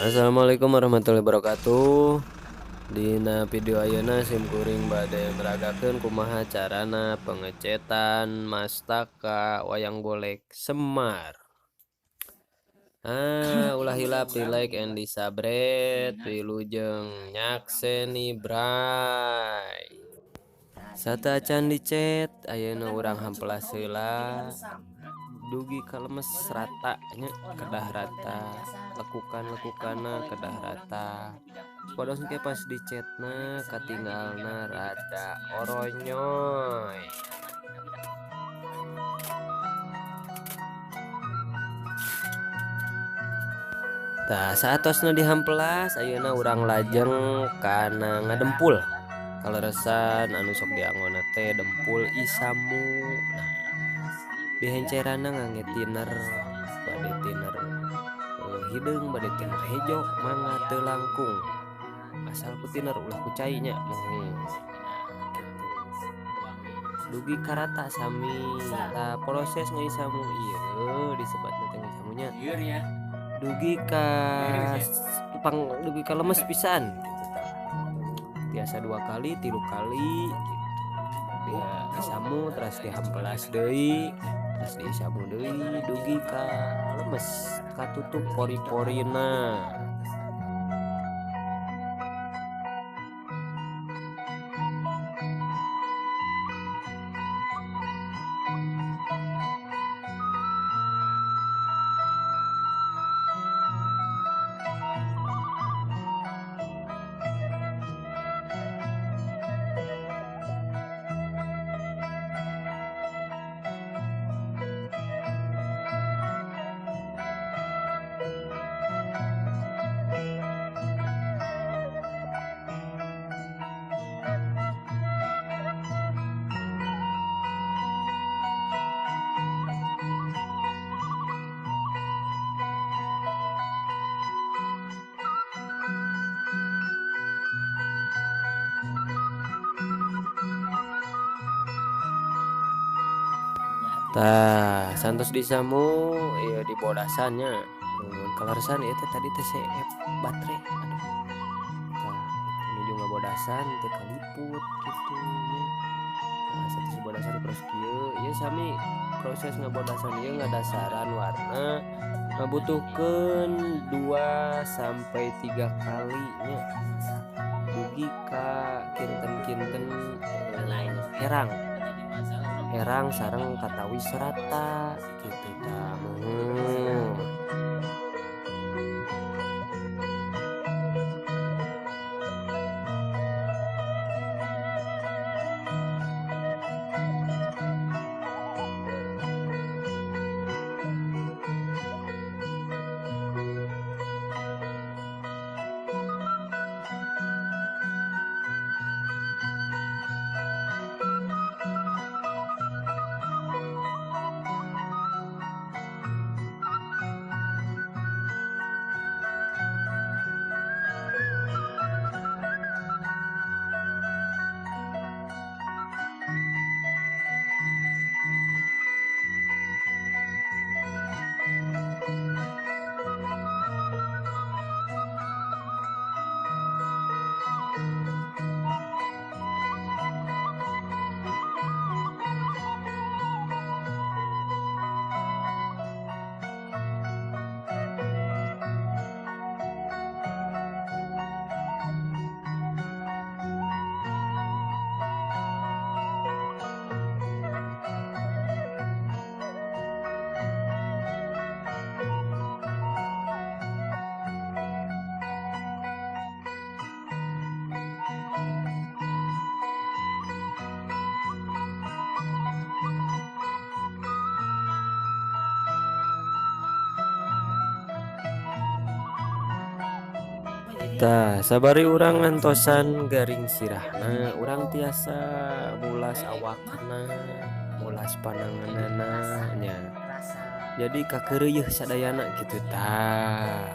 Assalamualaikum warahmatullahi wabarakatuh. Dina video ayeuna simkuring bade meragakeun kumaha carana pengecetan mastaka wayang golek Semar. Ulah hilap di like and di subscribe, wilujeng nyakseni bray. Satacan dicet ayeuna urang hamplas heula dugi kalemes rata nya kedah rata lekukan-lekukana kedah rata padahal ke pas dicetna katinggalna rada oronyoy. Tah saatosna dihamplas ayeuna urang lajeng kana ngadempul kaleresan anu sok diangona teh dempul isamu. Dihencerana ngangge tiner bade tiner hideung bade tiner hejo mangga teu langkung asal ku tiner ulah ku cai nya dugi karata sami ta proses ngaisamu ieu disebutna teh ngaisamunya dugi ka dugi ka lemes pisan gitu tah biasa 2 kali 3 kali gitu dia isamu terus dihampelas deui terus diisamu deui dugi ka lemes katutup pori-porina. Tah santos disamu ieu di bodasannya kaleresan ieu teh tadi teh CF baterai aduh tah menuju ngabodasan teu kaliput kitu nya. Tah satos bodasan proses kieu ieu sami proses ngabodasan ieu ngadasaran warna ngabutuhkeun 2 sampai 3 kali nya dugi ka kinten-kinten herang sareng katawis rata gitu tah. Tah sabari urang ngantosan garing sirahna urang tiasa mulas awakna mulas pananganana nya jadi kakeureuh sadayana gitu tah.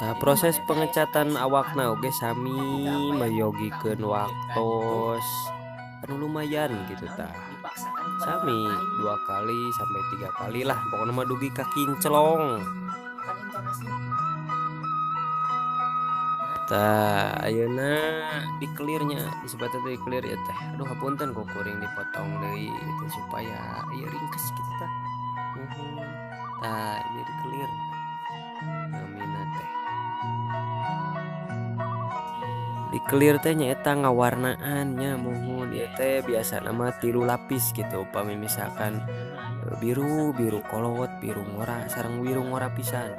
Tah proses pengecatan awakna oge sami mayogikeun waktos anu lumayan gitu tah. Sami 2 kali sampai 3 kali lah pokoknya mah dugi ka kinclong. Tah ayeuna di-clear-nya disebutna teh di-clear ya teh. Aduh hapunten ku kuring dipotong deui itu supaya ieu ringkes kitu tah. Nuhun. Tah ieu di-clear namina teh. Di-clear teh nyaeta ngawarnaan nya muhun ieu teh biasana mah 3 lapis gitu upami misalkan biru, biru kolot, biru ngora, sareng biru ngora pisan.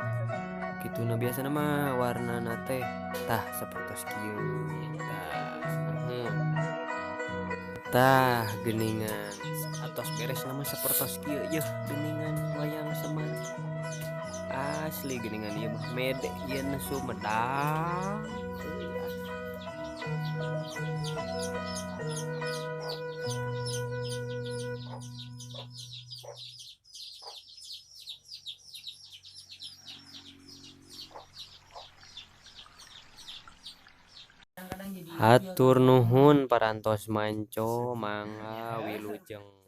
Kituna biasana mah warnana teh tah sapertos kieu tah. Mhm. Tah geuningan atos beres nama sapertos kieu yeuh geuningan wayang Semar. Asli geuningan ieu mah mede ieu na Sumedang. Euy asli. Hatur nuhun parantos manco mangga wilujeng.